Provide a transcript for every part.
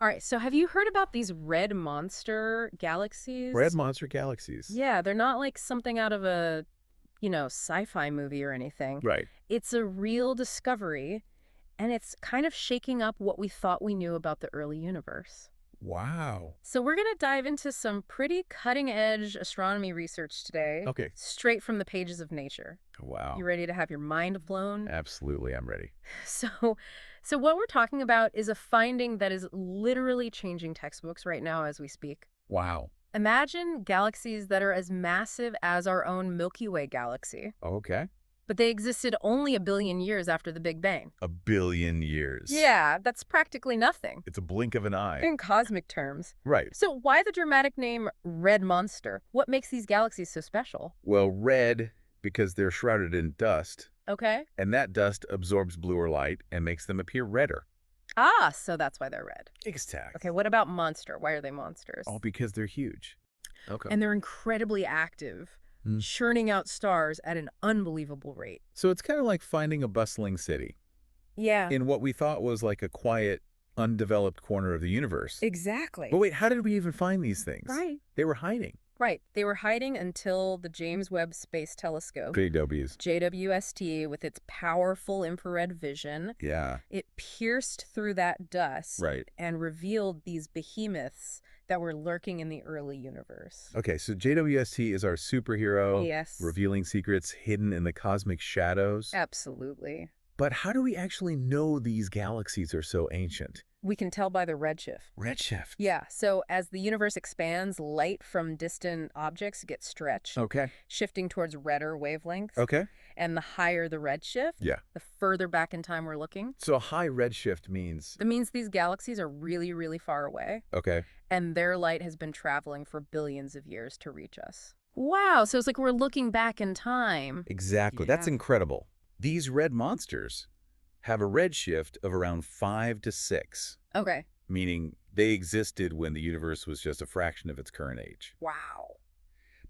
All right, so have you heard about these red monster Red galaxies? monster galaxies. Yeah, they're not like something out of a, sci-fi movie or anything. Right. It's a real discovery, and it's kind of shaking up what we thought we knew about the early universe. Wow. So we're going to dive into some pretty cutting-edge astronomy research today, Okay. straight from the pages of Nature. You Wow. ready to have your mind blown? Absolutely, I'm ready. So, so what we're talking about is a finding that is literally changing textbooks right now as we speak. Wow. Imagine galaxies that are as massive as our own Milky Way galaxy, Okay. but they existed only a billion years after the Big Bang. A billion years. Yeah, that's practically nothing It's a blink of an eye. in cosmic terms. Right. So why the dramatic name Red Monster? What makes these galaxies so special? Well, red because they're shrouded in dust, Okay. and that dust absorbs bluer light and makes them appear redder. Ah, so that's why they're red. Exactly. Okay, what about monster? Why are they monsters? All because they're huge. Okay. And they're incredibly active, churning out stars at an unbelievable rate. So it's kind of like finding a bustling city Yeah. in what we thought was like a quiet, undeveloped corner of the universe. Exactly. But wait, how did we even find these things? Right. They were hiding. Right. They were hiding until the James Webb Space Telescope, JWs. JWST, with its powerful infrared vision, Yeah. it pierced through that dust Right. and revealed these behemoths that were lurking in the early universe. Okay, so JWST is our superhero, Yes. revealing secrets hidden in the cosmic shadows. Absolutely. But how do we actually know these galaxies are so ancient? We can tell by the redshift. Redshift. Yeah, so as the universe expands, light from distant objects gets stretched, Okay. shifting towards redder wavelengths. Okay. And the higher the redshift, Yeah. the further back in time we're looking. So a high redshift means, That means these galaxies are really, really far away, okay, and their light has been traveling for billions of years to reach us. Wow, so it's like we're looking back in time. exactly. That's Yeah. incredible. These red monsters have a redshift of around 5 to 6, Okay. meaning they existed when the universe was just a fraction of its current age. Wow.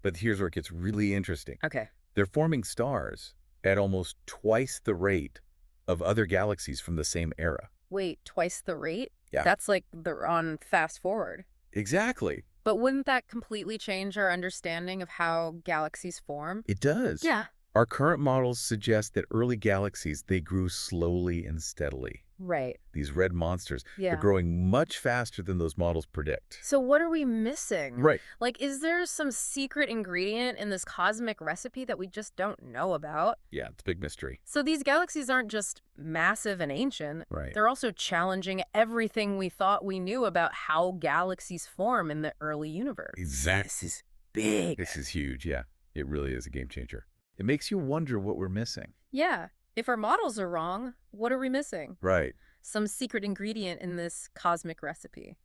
But here's where it gets really interesting. Okay. They're forming stars at almost twice the rate of other galaxies from the same era. Wait, twice the rate? Yeah. That's like they're on fast forward. Exactly. But wouldn't that completely change our understanding of how galaxies form? It does. Yeah. Our current models suggest that early galaxies, they grew slowly and steadily. Right. These red monsters, Yeah. they're growing much faster than those models predict. So what are we missing? Right. Like, is there some secret ingredient in this cosmic recipe that we just don't know about? Yeah, it's a big mystery. So these galaxies aren't just massive and ancient. Right. They're also challenging everything we thought we knew about how galaxies form in the early universe. Exactly. This is big. This is huge, yeah. It really is a game changer. It makes you wonder what we're missing. Yeah. If our models are wrong, what are we missing? Right. Some secret ingredient in this cosmic recipe.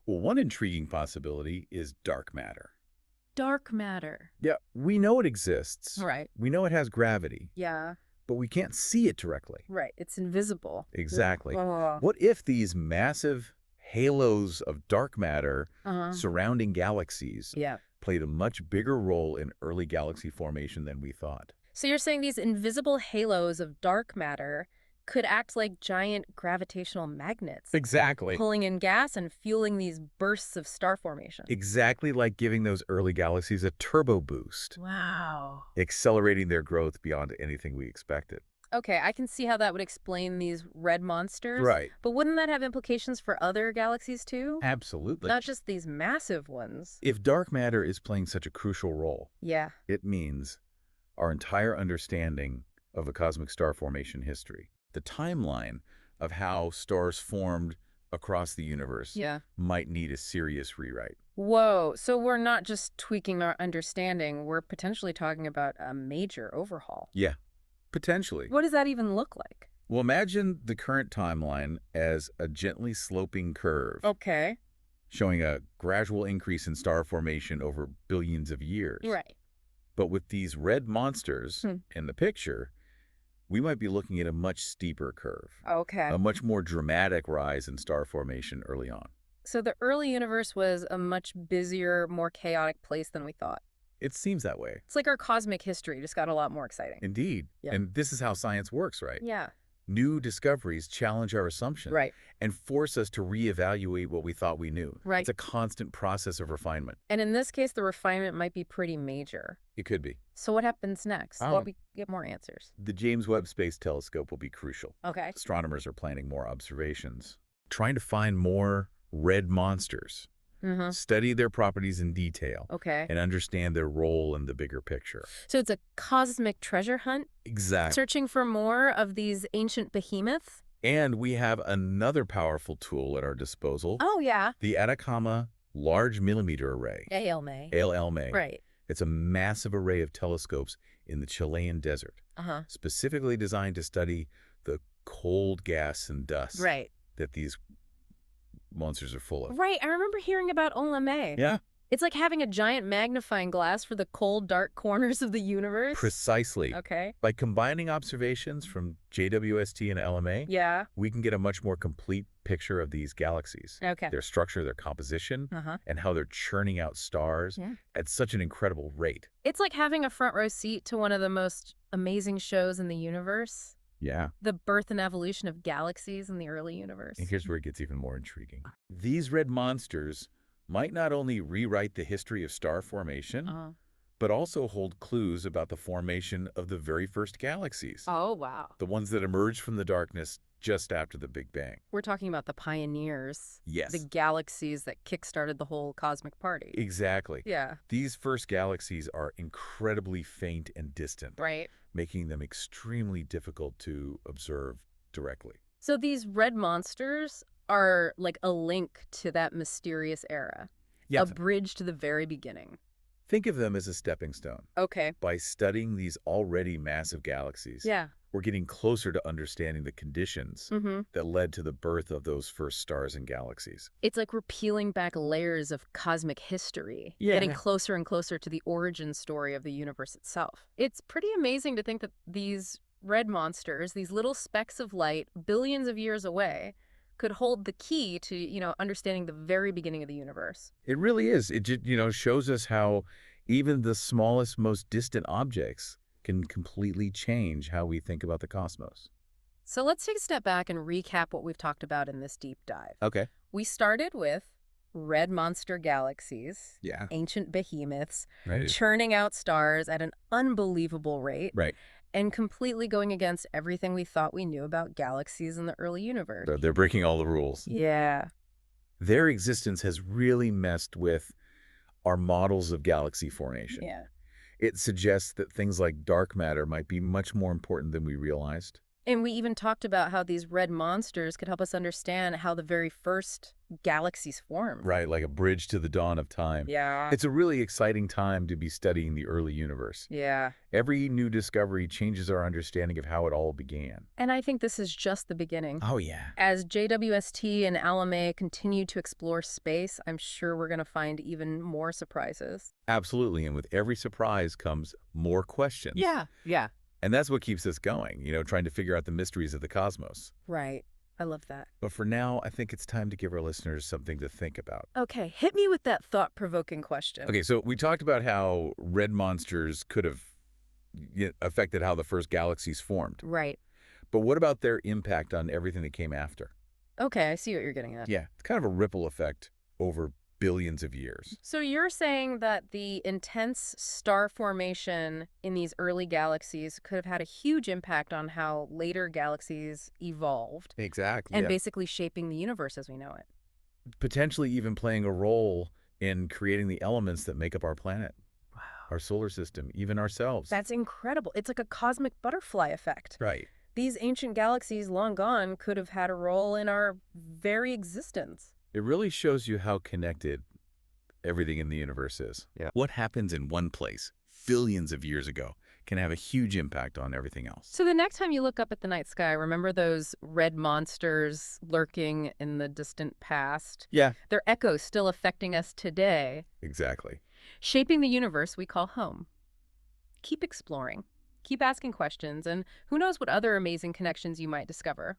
Well, one intriguing possibility is dark matter. Dark matter. Yeah, we know it exists. Right. We know it has gravity, Yeah. but we can't see it directly. Right. It's invisible. Exactly. Oh. What if these massive halos of dark matter surrounding galaxies Yeah. played a much bigger role in early galaxy formation than we thought? So you're saying these invisible halos of dark matter could act like giant gravitational magnets, Exactly. pulling in gas and fueling these bursts of star formation. Exactly like giving those early galaxies a turbo boost, Wow. accelerating their growth beyond anything we expected. Okay, I can see how that would explain these red monsters. Right. But wouldn't that have implications for other galaxies too? Absolutely. Not just these massive ones. If dark matter is playing such a crucial role, Yeah. it means our entire understanding of the cosmic star formation history, the timeline of how stars formed across the universe, Yeah. might need a serious rewrite. Whoa, so we're not just tweaking our understanding, we're potentially talking about a major overhaul. Yeah, potentially. What does that even look like? Well, imagine the current timeline as a gently sloping curve, Okay. showing a gradual increase in star formation over billions of years. Right. But with these red monsters Hmm. in the picture, we might be looking at a much steeper curve, Okay. a much more dramatic rise in star formation early on. So the early universe was a much busier, more chaotic place than we thought. It seems that way. It's like our cosmic history just got a lot more exciting. Indeed. Yeah. And this is how science works, right? Yeah. New discoveries challenge our assumptions Right. and force us to reevaluate what we thought we knew. Right. It's a constant process of refinement. And in this case, the refinement might be pretty major. It could be. So what happens next? Oh. Well, we get more answers. The James Webb Space Telescope will be crucial. Okay. Astronomers are planning more observations, trying to find more red monsters, study their properties in detail, Okay. and understand their role in the bigger picture. So it's a cosmic treasure hunt? Exactly. Searching for more of these ancient behemoths? And we have another powerful tool at our disposal, Oh, yeah. the Atacama Large Millimeter Array, ALMA. ALMA. Right. It's a massive array of telescopes in the Chilean desert, specifically designed to study the cold gas and dust Right. that these monsters are full of. Right. I remember hearing about ALMA. Yeah, It's like having a giant magnifying glass for the cold, dark corners of the universe. precisely. Okay. By combining observations from JWST and LMA, Yeah. we can get a much more complete picture of these galaxies, Okay. their structure, their composition, Uh-huh. and how they're churning out stars Yeah. at such an incredible rate. It's like having a front row seat to one of the most amazing shows in the universe. Yeah. The birth and evolution of galaxies in the early universe. And here's where it gets even more intriguing. These red monsters might not only rewrite the history of star formation, but also hold clues about the formation of the very first galaxies, Oh, wow. the ones that emerged from the darkness just after the Big Bang. We're talking about the pioneers. Yes. The galaxies that kickstarted the whole cosmic party. Exactly. Yeah. These first galaxies are incredibly faint and distant, Right. making them extremely difficult to observe directly. So these red monsters are like a link to that mysterious era. Yeah. A bridge to the very beginning. Think of them as a stepping stone. Okay. By studying these already massive galaxies, Yeah. we're getting closer to understanding the conditions that led to the birth of those first stars and galaxies. It's like we're peeling back layers of cosmic history, Yeah. getting closer and closer to the origin story of the universe itself. It's pretty amazing to think that these red monsters, these little specks of light, billions of years away, could hold the key to, understanding the very beginning of the universe. It really is. It just, shows us how even the smallest, most distant objects can completely change how we think about the cosmos. So let's take a step back and recap what we've talked about in this deep dive. Okay. We started with red monster galaxies, Yeah. ancient behemoths, Right. churning out stars at an unbelievable rate, Right. and completely going against everything we thought we knew about galaxies in the early universe. They're breaking all the rules. Yeah. Their existence has really messed with our models of galaxy formation. Yeah. It suggests that things like dark matter might be much more important than we realized. And we even talked about how these red monsters could help us understand how the very first galaxies formed. Right, like a bridge to the dawn of time. Yeah. It's a really exciting time to be studying the early universe. Yeah. Every new discovery changes our understanding of how it all began. And I think this is just the beginning. Oh, yeah. As JWST and ALMA continue to explore space, I'm sure we're going to find even more surprises. Absolutely. And with every surprise comes more questions. Yeah. And that's what keeps us going, trying to figure out the mysteries of the cosmos. Right. I love that. But for now, I think it's time to give our listeners something to think about. Okay, hit me with that thought-provoking question. Okay, so we talked about how red monsters could have affected how the first galaxies formed. Right. But what about their impact on everything that came after? Okay, I see what you're getting at. Yeah, it's kind of a ripple effect over billions of years. So you're saying that the intense star formation in these early galaxies could have had a huge impact on how later galaxies evolved Exactly. and basically shaping the universe as we know it. Potentially even playing a role in creating the elements that make up our planet, our solar system, even ourselves. That's incredible. It's like a cosmic butterfly effect. Right. These ancient galaxies long gone could have had a role in our very existence. It really shows you how connected everything in the universe is. Yeah. What happens in one place billions of years ago can have a huge impact on everything else. So the next time you look up at the night sky, remember those red monsters lurking in the distant past? Yeah. Their echoes still affecting us today, Exactly. shaping the universe we call home. Keep exploring. Keep asking questions, and who knows what other amazing connections you might discover.